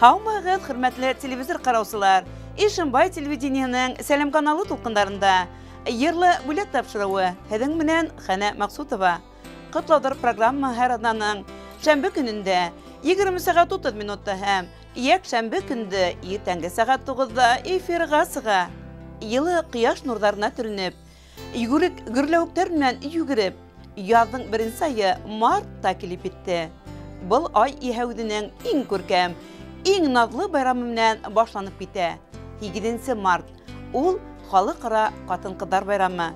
Haumağız hürmetli televizor qarawçılar, Ишимбай телевидениенең Сәлем каналы тулкындарында ерлы бүләк тапшыруы һеҙҙең менән Хәнә Мәҡсүтова. Ҡотлауҙар программа һәр аҙнаның шәмбе көнөндә 20 сәғәт 30 минутта һәм йәкшәмбе көндө иртәнге сәғәт 9-да эфирға сыға. Йылы ҡояш нурҙарына төрөнөп, йүгерек гөрләүектәр менән йүгереп, яҙҙың беренсе айы мартта килеп етте. Был ай иһәүҙенең иң күркәм, иң наҙлы байрамы менән башланып китә. 7 март. Ул халыҡара ҡатын-ҡыҙҙар байрамы.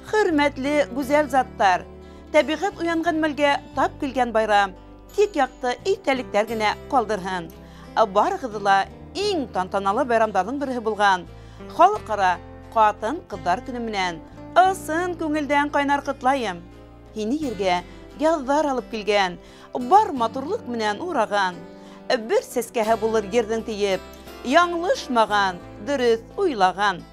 Хөрмәтле гүзәл заттар, тәбиғәт уянған мәлгә тап килгән байрам тик яҡты иҫтәлектәр генә ҡалдырһын. Барығыҙҙы ла иң тантаналы байрамдарҙың береһе булған халыҡара ҡатын-ҡыҙҙар көнө менән ысын күңелдән ҡайнар ҡотлайым. Һине ергә яҙҙар алып килгән, бар матурлыҡ менән ураған, бер сәскәһе булыр ерҙең тейеп, яңлышмаған, дөрөҫ уйлаған.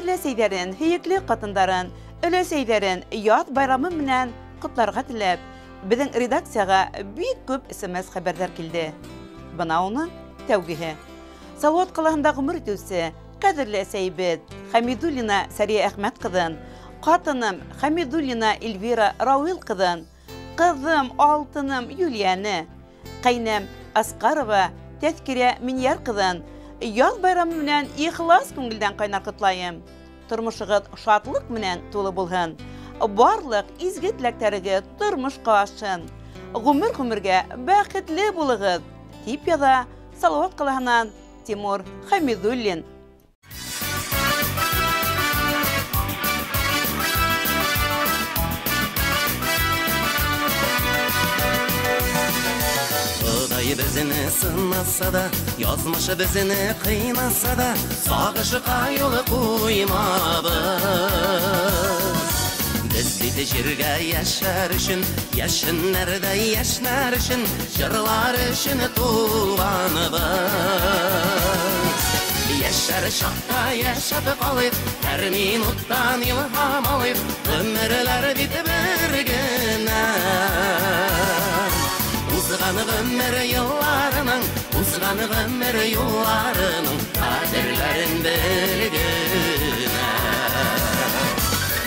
Өләсәйҙәрен, һөйөкле ҡатындарын, өләсәйҙәрен яҙ байрамы менән ҡотларға теләп, беҙҙең редакцияға бик күп SMS хәбәрҙәр килде. Бына уның тәүгеһе. Салауат ҡалаһында ғүмер итеүсе, ҡәҙерле әсәйебеҙ Хәмидуллина Сәрия Әхмәт ҡыҙын, ҡатыным Хәмидуллина Эльвира Рауил ҡыҙын, ҡыҙым алтыным Юлияны, ҡәйнәм Асҡарова Тәҙкирә Миньяр ҡыҙын яҙ байрамы менән ихлас күңелдән ҡайнар ҡотлайым. Тормошығыҙ шатлыҡ менән тулы булһын. Барлыҡ изге теләктәрегеҙ тормошҡа ашһын. Ғүмер-ғүмергә бәхетле булығыҙ, тип яҙа Салауат ҡалаһынан Тимур Хәмидуллин. Bizini sınasa da, yazmışı bizini kıynasa da, sağışıqa yolu qoymabız. іздейді жерге яшар үшін, яшынларда яшнар үшін, жырлар үшін туғаныбыз. Яшар шақта яшап қалып, әр минуттан илхам алып, өмірлер бітіп біргінен. Узған өмір yıllarının, узған өмір yıllarının қадірлерін білгінен.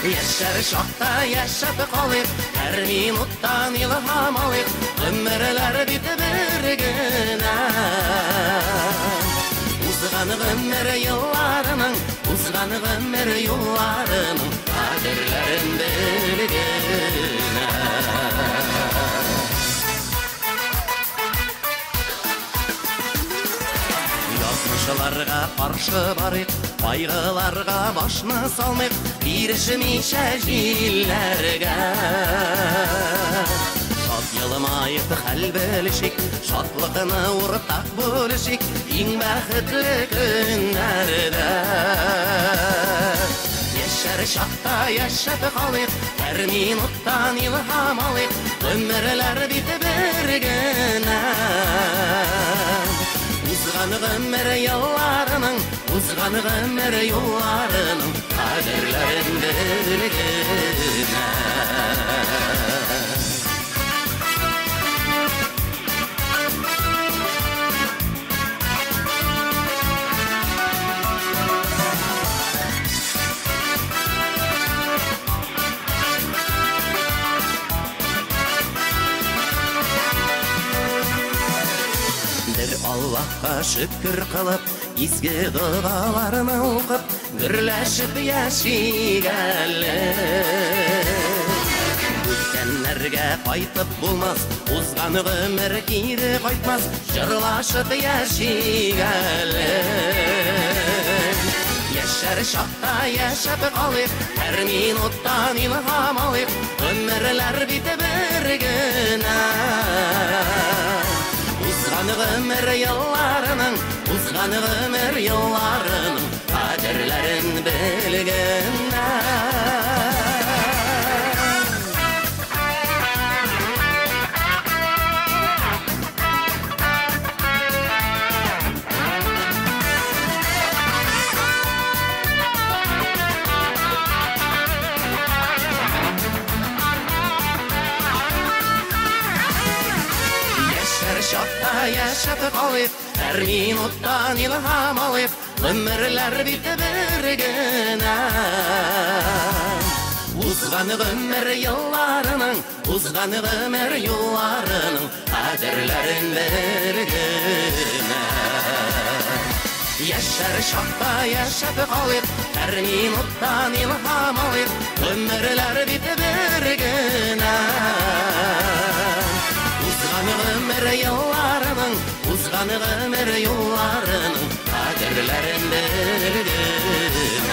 Яшар шақта яшап қалып, әр минуттан илхам алып, өмірлер бітіп біргінен. Узған өмір yıllarının, узған өмір yıllarının қадірлерін білгінен. Yazmışlarga qarşı barıq, qayğılarga başını salmıq, birişmişə jillərgə. Şad yılmayıq, xəl bölüşük, şadlığını ortaq bölüşük, eng bəxtli günlərdə. Yaşar şaqda yaşap qalıq, hər minutdan ilham alıq, ömürlər bitib birgənən. Узған өмір yıllarının, узған өмір yıllarının қадірлерін білгінен. Allah'a şükür qılıb, izgi dualarını oqıb, birləşib yaşayalım. Ötkenlərgə qaytıb bulmaz, uzğan ömür geri qaytmaz, jırlaşıb yaşayalım. Yaşar şaqda yaşap qalıb, hər minutdan ilham alıb, ömürlər bitib birgənən. Узған өмір yıllarının, узған өмір yıllarının қадірлерін білгеннен. Şaqta yaşap qalıb, hər minutdan ilham alıb, ömürlər bitib birgənən. Узған өмір yıllarının, узған өмір yıllarının қадірлерін білгеннен. Yaşar şaqta yaşap qalıb, hər minutdan ilham alıb, ömürlər bitib birgənən. Узған өмір yıllarının, узған өмір yıllarının қадірлерін білгенен.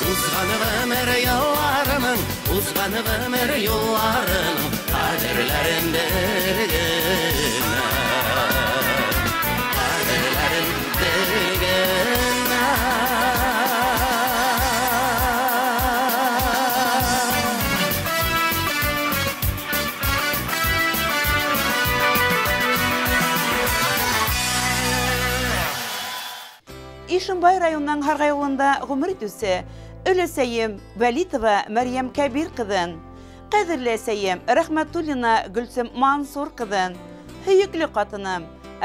Узған өмір yıllarının, узған өмір yıllarının қадірлерін білгенен. Қадірлерін білгенен. Ишимбай районының Харғайылында ғұмыр итүсе өлесәйем Вәлитова Мәрьям Кәбир кызын, қадірлі әсәйем Рәхмәтуллина Гүлсем Мансур кызын, һөйекле қатыным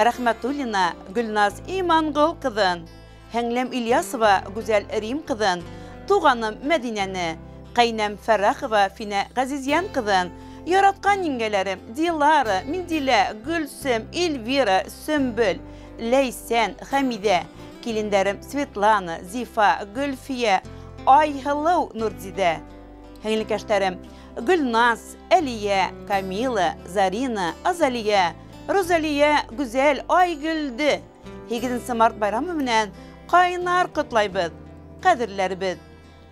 Рәхмәтуллина Гүлназ Иманғол кызын, һәңлем Ильясова Гүзәл Рим кызын, туғаным Мәдинәне, қайнам Фәрәхова Финә Ғазизиян кызын, яратқан еңгәләрем Дилара, Миндилә, Гүлсем, Эльвира, Сөмбөл, Ләйсән, Хәмидә, килендәрем Светлана, Зифа, Гөлфия, Айһылыу Нурзидә, һеңлекәштәрем Гөлназ, Әлия, Камила, Зарина, Азалия, Розалия, Гүзәл, Айгөлді. 8 март байрамы менән кайнар котлайбыз. Кадерләрбез.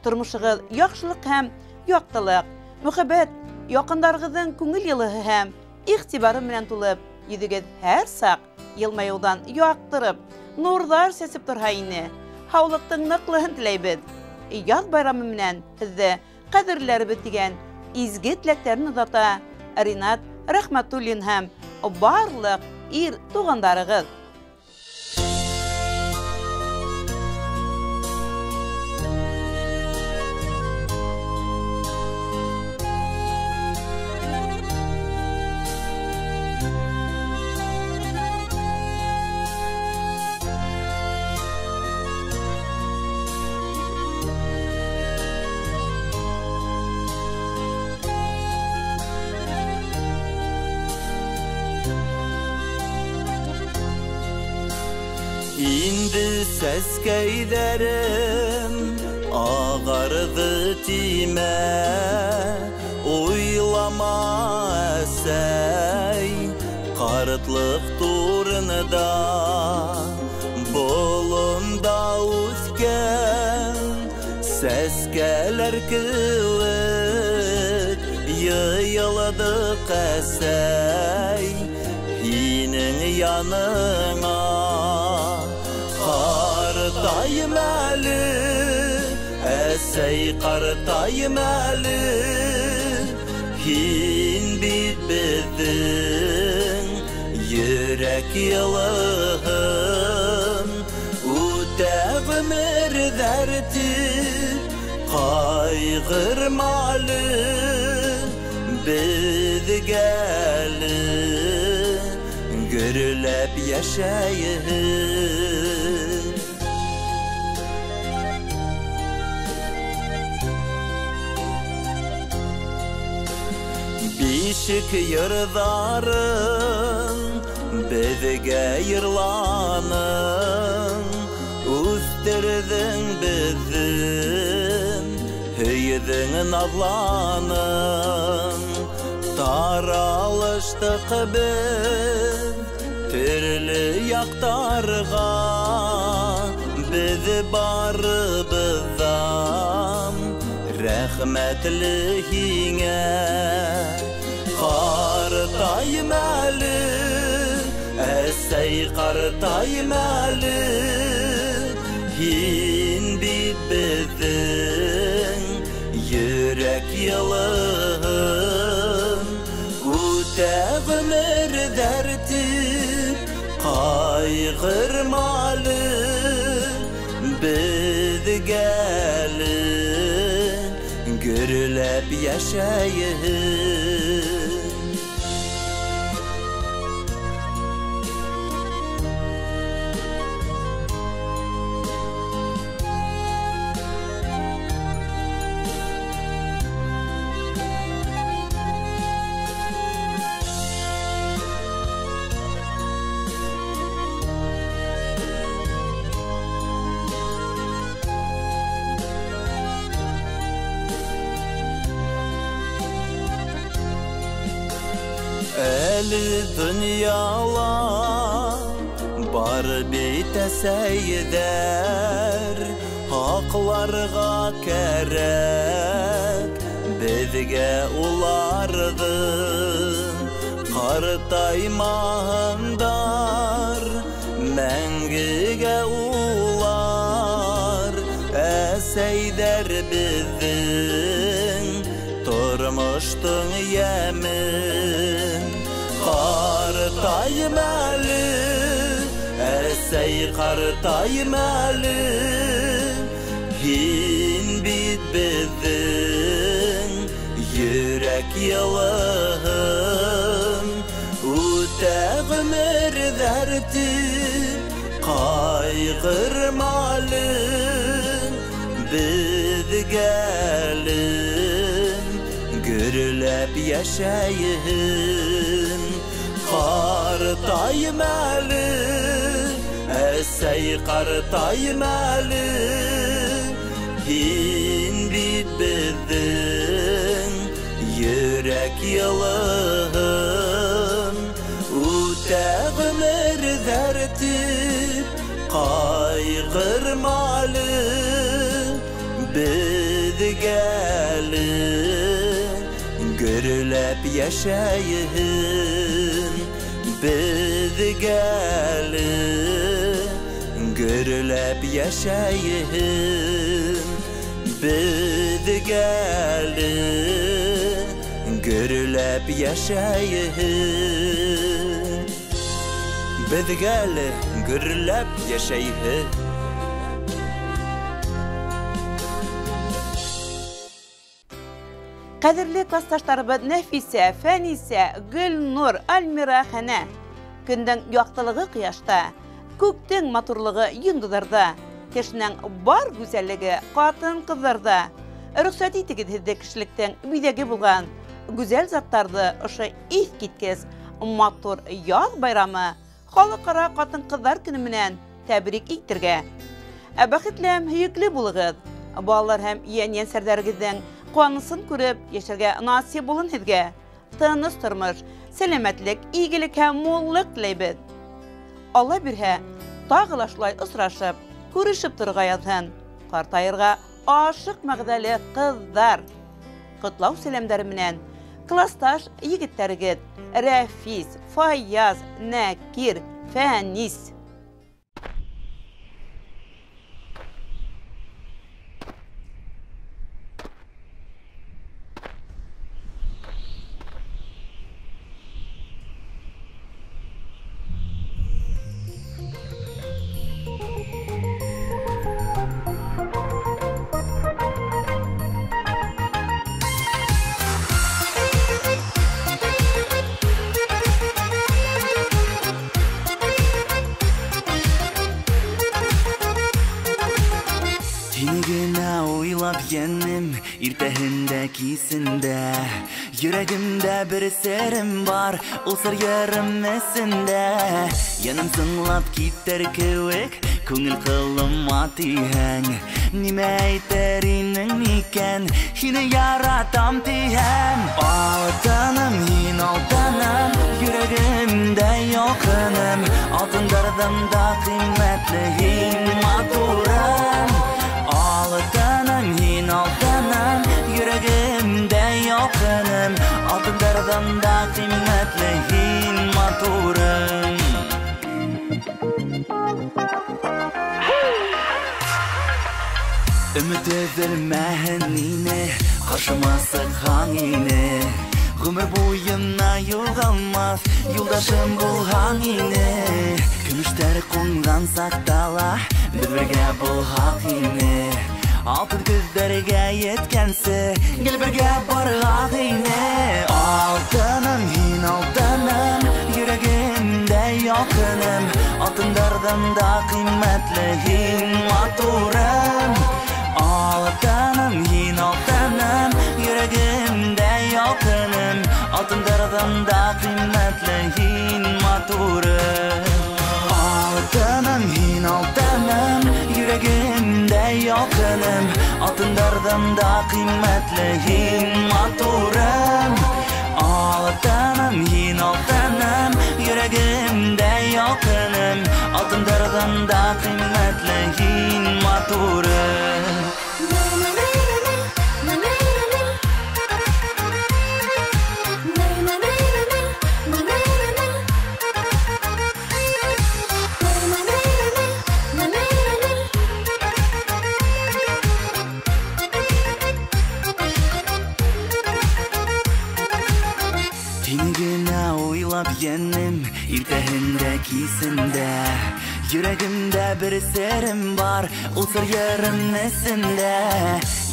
Тормышыгыз яхшылык һәм яктылык, мөхәббәт, якындарыгызның күңел йылыһы һәм игътибары белән тулып, йөзегез һәр сак елмаюдан яктырып, нурлар сәсеп торһа ине. Һаулыктың ныклыһын теләйбез. Яз байрамы менән сезне qadrlarыбыз дигән изге теләкләрен озата Ринат Рахматуллин һәм барлык ир тугандарыгыз. İndi seskeylerim ağardı time, oylama esey karıtlık turunda bolunda uzken seskeler kılık yayıldı esey hinin yanına. Qartayım əli, əsəy qartayım əli, hin bitbidin, yürək yılığın, Üdəğmir dərdi, qayğırmalı, biz gəlin, görüləb yaşayın. Bişik yırdarın, bizge yırlanın, üstürdün bizim, hüydün nazlanın. Taralıştık biz, türlü yaktarga, bizi barыбыздан, rəhmətliyinə. Qartayım əli, əsəy qartayım əli, hin bitbidin, yürək yılığın, Üdəğmir dərdi, qayğırmalı, biz gəlin, görüləb yaşayın. Əli dünyalar bar bitəsəydər, haqlarga kərək, bizge ulardı. Qartaymağındar, məngige ular, əsəydər bizin, turmuşdun yemin. Qartayım əli, əsəy qartayım əli, hin bitbidin, yürək yılığın, Üdəğmir dərdi, qayğırmalı, biz gəlin, görüləb yaşayın. Qartayım əli, əsəy qartayım əli, hin bitbidin, yürək yılığın, Üdəğmir dərdi, qayğırmalı, biz gəlin, görüləb yaşayın. Biz gəlin, görüləb yaşayın. Bizgali gürlep yaşayın Bizgali gürlep yaşayın Qadirli klassdaşlarыбыз Nafisa, Fanisa, Gülnur, Almira Xana. Gündün yoqtılığı qiyashda, көктің матурлығы yıldızlarda, kişinin бар güzelligi qatın qızlarda. Rüksat etigidhizde kişilikten bidegi bulgan, güzel zattardı ışı ih gitkez, matur yaz bayramı, xalqara qatın qızlar günü menen təbrik ettirge. Baxıtləm hüyükli bulğız, ballar hem yen serdargizden Qanısın көріп, yaşarga nasip olun hizge. Tınız turmuş, selametlik, iyilik hem molluk tileybiz. Allah birhe, tağılaşlay ısraşıp, көрüşüp turgayazın. Qartayırga aşık mağdali kızlar. Qıtlav selamdari menen, klastaş yigitlergid, Rafis, Fayyaz, Nakir, Fanis. Yenim irtehindekisinde Yüreğimde bir serim var O sır yarımesinde Yanım sınlap gitter kıvık Көңіл қылыма тиһәң Ниме әйтеринең микән Һине яратам тиһәм Алтыным, һин алтыным Йөрәгемдә якыным Алтындардан да кыйммәтле һин матурым Алтыным, һин алтыным Йөрәгемдә якыным Алтындардан да кыйммәтле һин матурым Ümit edilmeyen yine Karşıma sıkan yine Ömür boyuna yoğalmaz Yoldaşım bulhan yine Gümüşler kundan saktala Bir-birge bulhak yine Altın gözlerge yetkense Gel birge barhak yine Altınım, hin altınım Yüreğimde yakınım Altınlardan da kıymetli hin maturum Altınım, yin altınım Yüreğimde yakınım Altınlardan da kıymetli yin maturum Altınım, yin altınım Yüreğimde yakınım Altınlardan da kıymetli yin maturum Altınım, yin altınım Yüreğimde yakınım Altınlardan da kıymetli yin maturum Yenim irtehindekisinde Yüreğimde bir serim var O sır yarımnesinde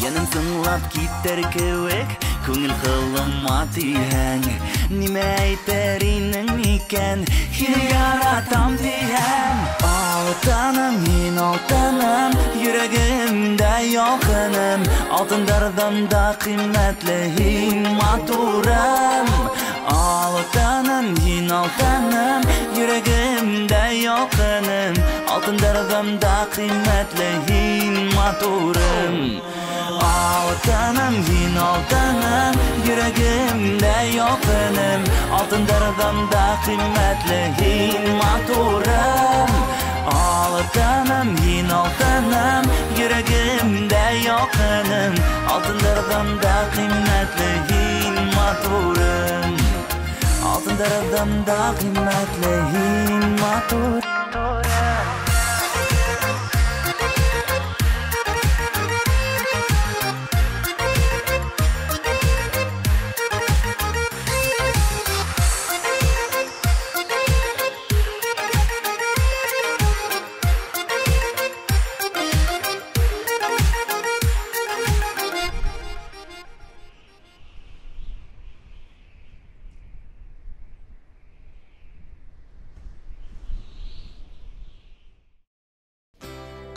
Yanım sınlap gitter kıvık Көңіл қылыма тиһәң Ниме әйтеринең микән Һине яратам тиһәм Алтыным, һин алтыным Йөрәгемдә якыным Алтындардан да кыйммәтле һин матурым Алтыным, һин алтыным Йөрәгемдә якыным Алтындардан да кыйммәтле һин матурым Altınım, yin altınım Yüreğimde yakınım Altınlardan da kıymetli hin maturum Altınım, yin altınım Yüreğimde yakınım Altınlardan da kıymetli hin maturum Altınlardan da kıymetli hin maturum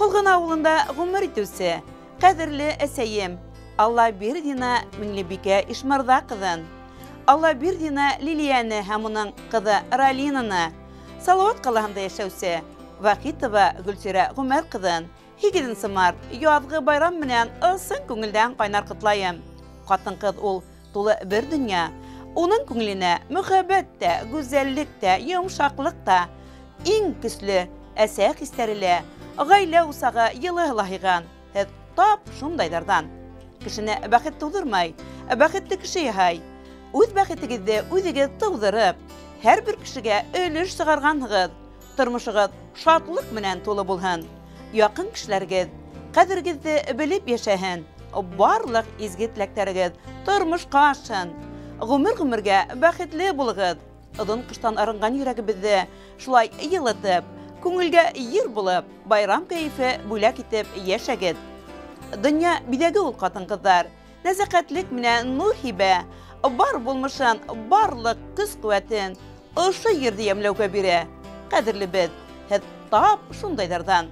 Кылгын авылында гомер итүсе, кадерле әсәем, Алла бирдина Миңлебикә Ишмырда кызын. Алла бирдина Лилияны һәм уның кызы Ралинаны. Салават калаһында яшәүсе, Вакитова Гөлсирә Гомәр кызын. 8 март язгы байрам менән ылсын күңелдән кайнар котлайым. Катын-кыз ул тулы бер дөнья. Уның күңеленә мөхәббәт тә, гүзәллек тә, йомшаклык та, иң көчле әсә хисләреле, гаилә усагы йылы лаһиган. Һәм тап шундайдардан. Кешене бәхет тудырмай, бәхетле кеше яһай. Үз бәхетегезне үзегез тудырып, һәр бер кешегә өлеш чыгаргансыз, тормышыгыз шатлык менән тулы булһын. Якын кешеләргез кадергезне белеп яшәһен. Барлык изге теләкләрегез тормышка ашсын. Гомер-гомергә бәхетле булыгыз. Одан кыштан арынган йөрәгебезне шулай йылытып, күңелгә йир булып, байрам кәефе бүләк итеп яшәгез. Дөнья бидәге ул катын-кызлар, нәзакәтлек менән нур хибә, бар булмышын, барлык көс-куәтен ошо йөрдә ямлауга бирә. Кадерле без, һәм тап шундайдардан.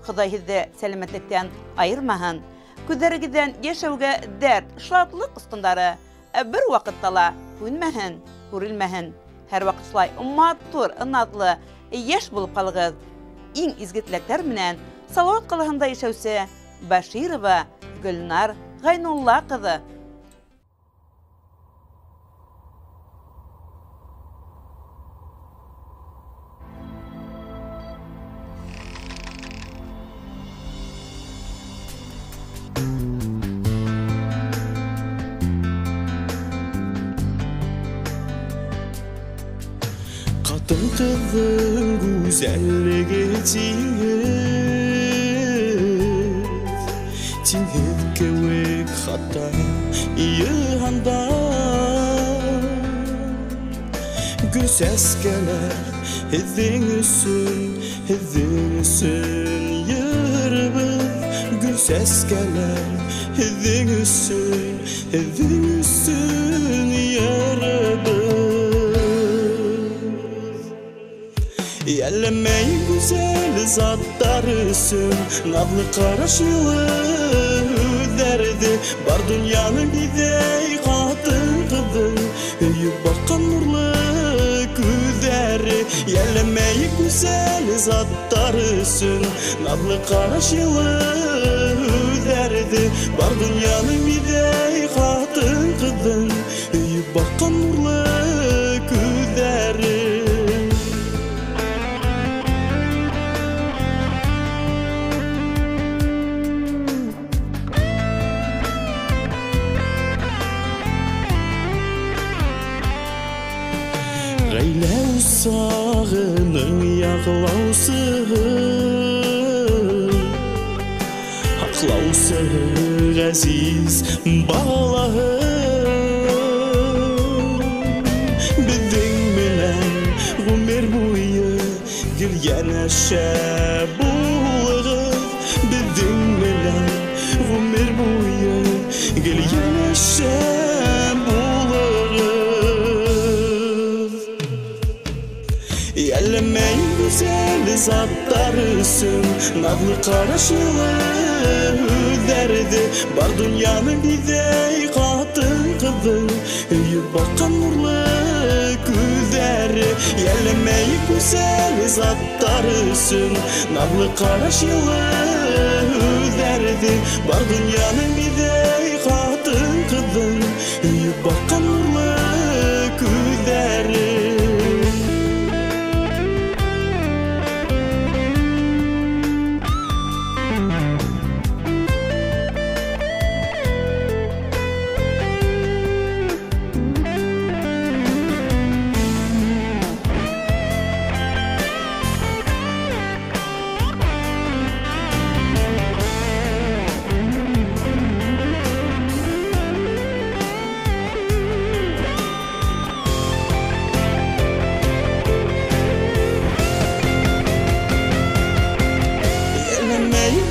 Ходай һезне сәламәтлектән айырмаһын. Күҙҙәрегеҙҙән йәшәүгә дәрт, шатлык ысҡындары бер ваҡытта ла һүнмәһен, күрелмәһен. Һәр ваҡыт шулай матур, наҙлы, йәш булып ҡалығыҙ. Иң изге теләктәр менән Салауат ҡалаһында йәшәүсе Баширова Гөлнар Ғайнулла ҡыҙы. Kızın güzelliği Tiniz kevik hatta yığanda Gül seskeler hizin üsün yırbız Gül seskeler hizin üsün yırbız Yellemeyin güzel zatlarısın Nazlı karaşılı derdi Bar dünyanın gidey katın kızın Hüyüp bakan nurlu güzeri Yellemeyin güzel zatlarısın Nazlı karaşılı derdi Bar dünyanın gidey katın kızın Hüyüp bakan nurlu güzeri Gayle usağının yağlausı Haklausı aziz bağlahı Bizden bilen ömür boyu gül yanaşa bulğız Bizden bilen ömür boyu gül yanaşa Yellemeyin güzel zatlarısın Nazlı karaşılı derdi Bar dünyanın gidey katın kızın Hüyüp bakan nurlu güzeri Yellemeyin güzel zatlarısın Nazlı karaşılı derdi Bar dünyanın gidey katın kızın Hüyüp bakan nurlu güzeri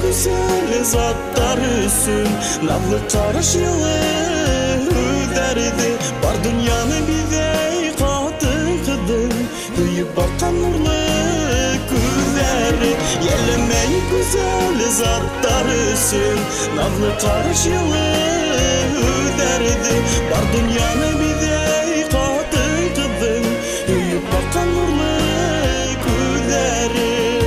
Güzel zatlarısın Nazlı karaşılı derdi Bar dünyanın gidey katın kızın Hüyüp bakan nurlu güzeri Yellemeyin güzel zatlar üsün Nazlı karşılı derdi Var dünyanı bidey kadın kızın Üyüp bakan nurlu güleri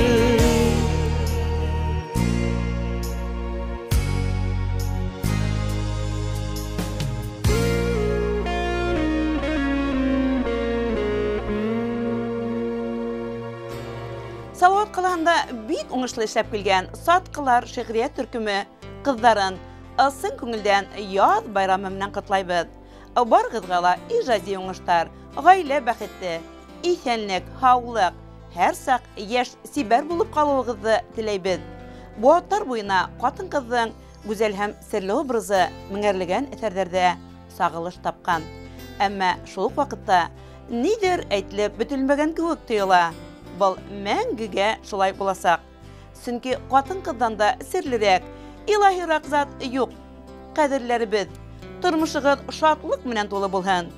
Savod kılanda bik oңышлы эшләп килгән Саткылар шигърият төркеме кызларын ысың күңелдән яз байрамы белән котлайбыз. Барыгызга ла иҗади уңыштар, гаилә бәхете, исәнлек, һаулык, һәр сак яшь сибәр булып калуыгызны теләйбез. Бу аттар буена катын-кызның гүзәл һәм серле образы меңәрлегән әсәрләрдә сагылыш тапкан. Әмма шул ук вакытта нидер әйтелеп бөтелмәгән кебек тоела. Бұл мәңгіге шулай буласак. Сөнки катын-кыздан да серлерәк, илаһирак зат юк. Кадерләребез, тормышыгыз шатлык менән тулы булһын.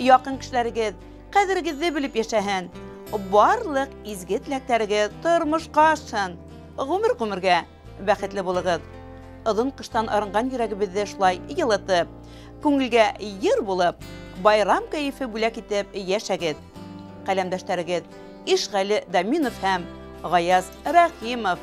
Якын кешеләрегез кадергезне белеп яшәһен. Барлык изге теләктәрегез тормышка ашсын. Гомер-гомергә бәхетле булыгыз. Озын кыштан арынган йөрәгебезне шулай йылытып, күңелгә йыр булып, байрам кайфы бүләк итеп яшәгез. Каләмдәшләрегез Ишгали Даминов һәм Гаяз Рахимов.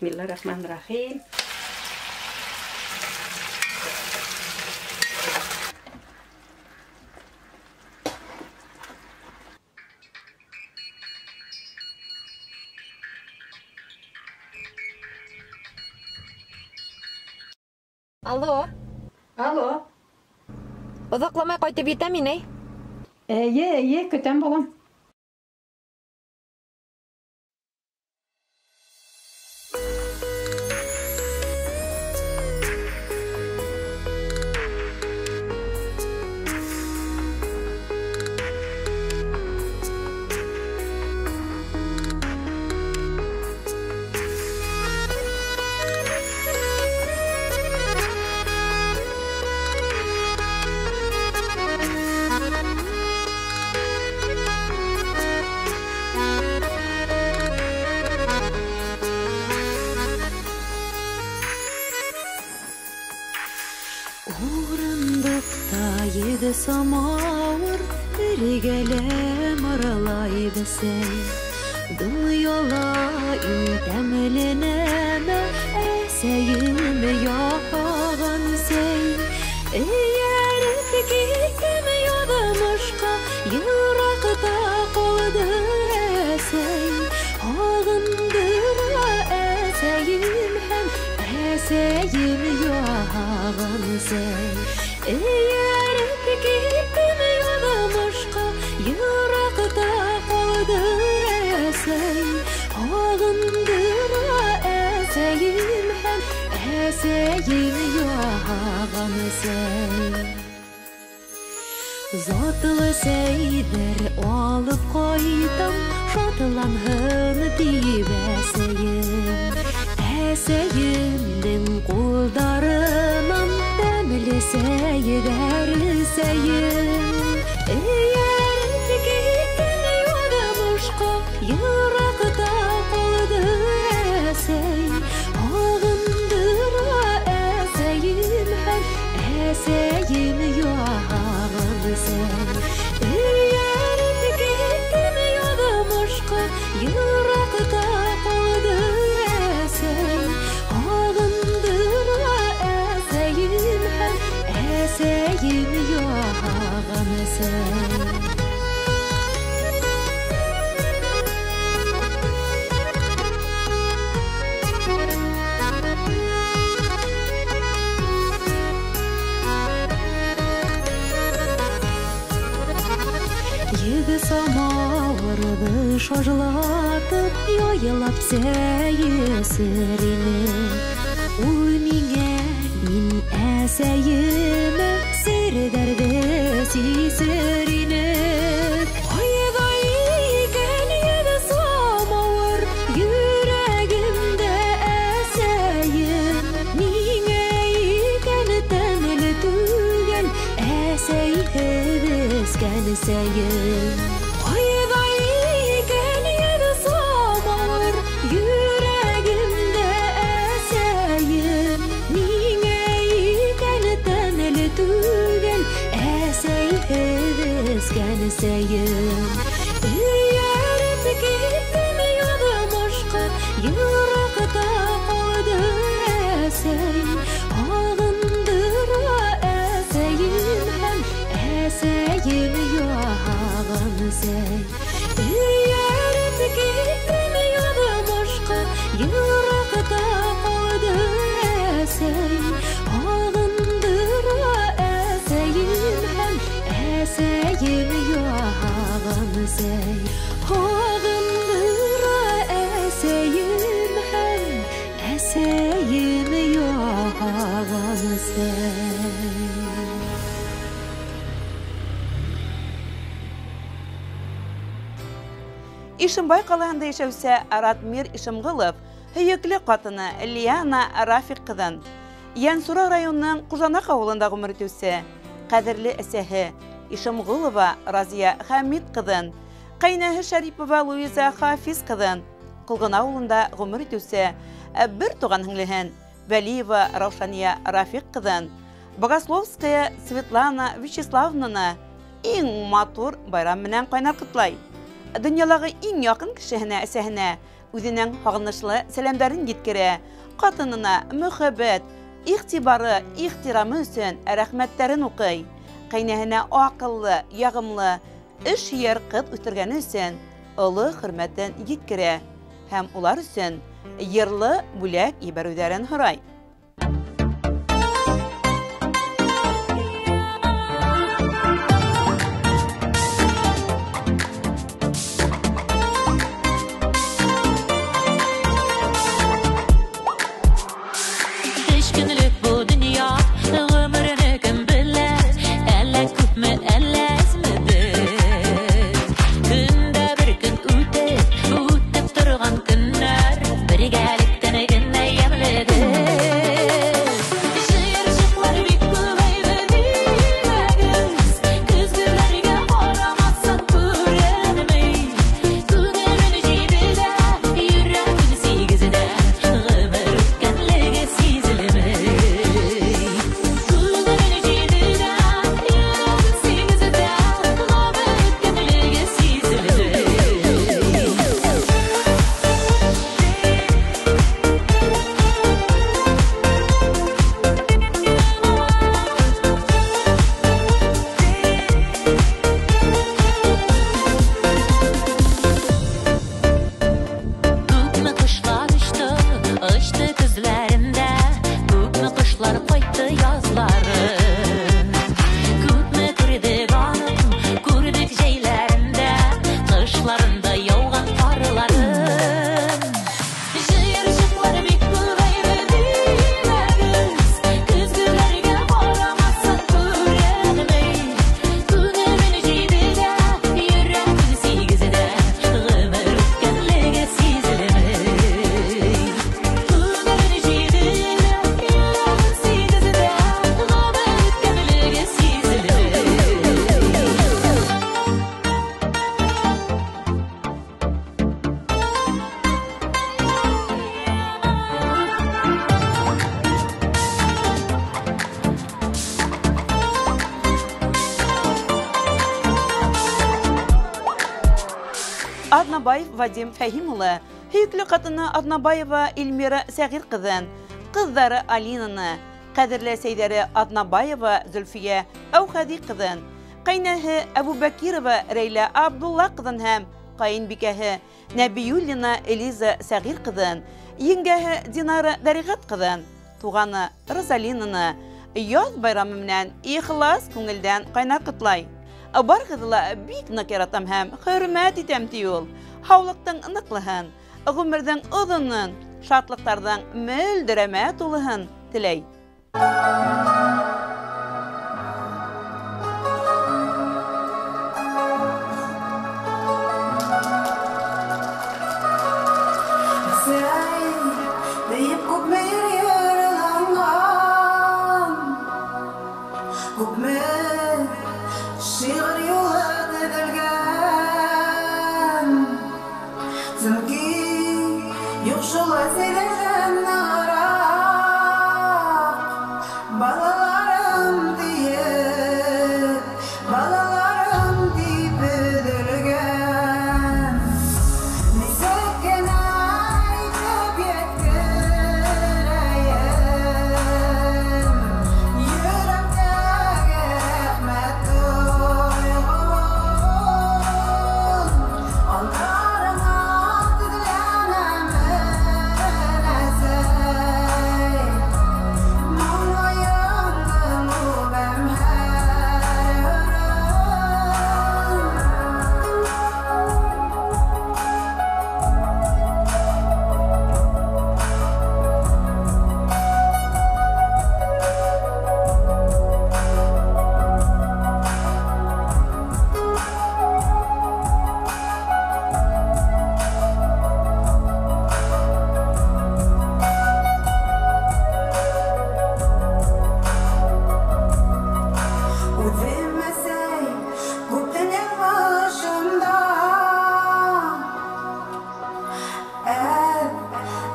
Bismillahirrahmanirrahim. Алло. Озакламай кайтып җитәм мин, әй? Әйе, көтәм балам. Еді самауыр біргелем аралай бесей Дұйола үйтәміленеме әсейім яғын сей Иярып кеттім ядымышқа Йырақта қолды әсей Ағындыра әсейім һәм әсейім яғын сей Иярып кеттім ядымышқа Йырақта қолды әсей Ағындыра әсейім һәм әсейім яғын сей Затлы сәйдер алып қайтам Шатыланғын дип әсейім Әсейімдің қолдарынан дәмлі сәйдер сәйім Иярып кеттім ядымышқа Йырақта қолды әсей Ағындыра әсейім һәм әсейім яғын сәй Иярып кеттім ядымышқа Йырақта қолды әсей Ағындыра әсейім һәм әсейім яғын сәй Самауырды шажылатып, йойылап сәйесірініп Ул миңә мин әсәйемә сердәрді сисірініп Айдай икән еді самауыр Ишимбай қалағында ешәусе Радмир Ишимғылов, хүйеклі қатыны Лиана Рафик қыдын. Янсура районының Құжанақ ауылында ғұмыр өтеусе, қадірлі әсәхі Ишимғылова Разия Хамид қыдын, қайнағы Шарипова Луиза Хафиз қыдын, Қылғын ауылында ғұмыр өтеусе, бір туған хіңліхін Валиева Раушания Рафик қыдын, Богословская Светлана Вячеславнаны ең матур байрам менен қайнар қытлай. Дүниялағы ең яқын кішіхіне әсәхіне өзінің хағынышлы сәлемдерін жеткере, қатынына мүхәббәт, иқтибары, иқтирамы үшін рәхмәттерін оқый. Қайнағына ақыллы, яғымлы, үш ер қыт өтіргені үшін ұлы хұрмәтін жеткере. Һәм олар үшін ерлі бүләк ебәрудерін хұрай. Аднабаев Вадим Фәһимұлы, хүйіклі қатыны Аднабаева Эльмира Сәғир қыдын, қыздары Алинаны, қадірлі сәйдері Аднабаева Зүлфия Әухади қыдын, қайнағы Әбубәкирова Рейла Абдулла қыдын һәм қайынбикәһі Нәбиюллина Элиза Сәғир қыдын, еңгәһі Динара Дариғат қыдын, туғаны Розалинаны яз байрамы менән ихлас күңелдән қайнар қытлай. Бар қыдыла бик нык яратам һәм хөрмәт итәм тиюл. Һаулыктың ныклыһын, ғүмерҙең оҙонын, шатлыҡтарҙың мөлдөрәмә тулыһын теләй.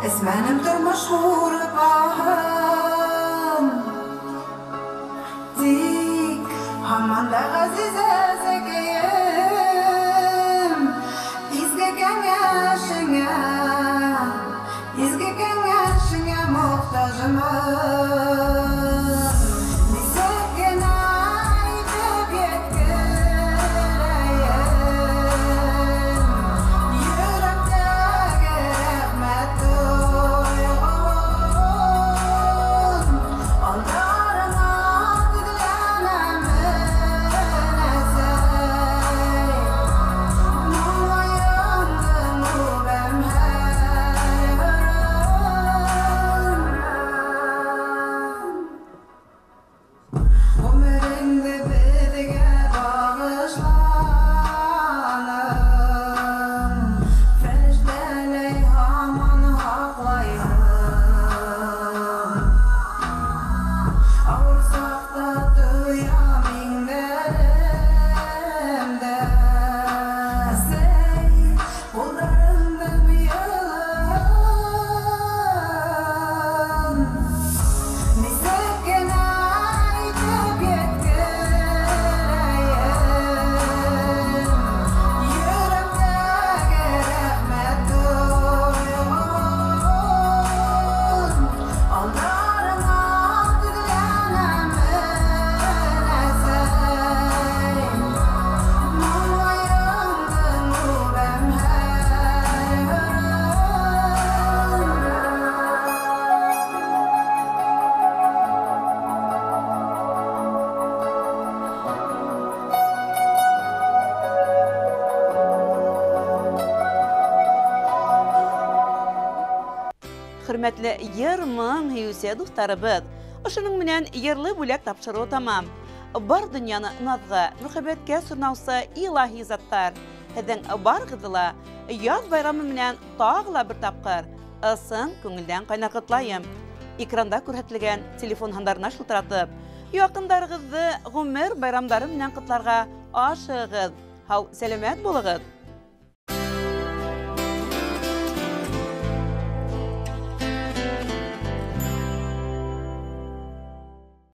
اسمانم مشهور باهم ديك همان لا غزيزة زكيم إزغا كنغا شنغا محتاجما Hürmetli yarımın heyusiye dostlarыбыз, ошының менен ерлі бүлек тапшыру тамам. Бар дүнияны назға, мұхабетке сұрнаусы илахи заттар. Хәден бар ғыдыла, яз байрамы менен тағыла бір тапқыр. Ысын көңілден қайнақытлайым. Экранда көрсетілген телефон хандарына шылтыратып, яқындарығызды ғұмыр байрамдары менен қытларға ашығыз. Хау сәлемет болығыз.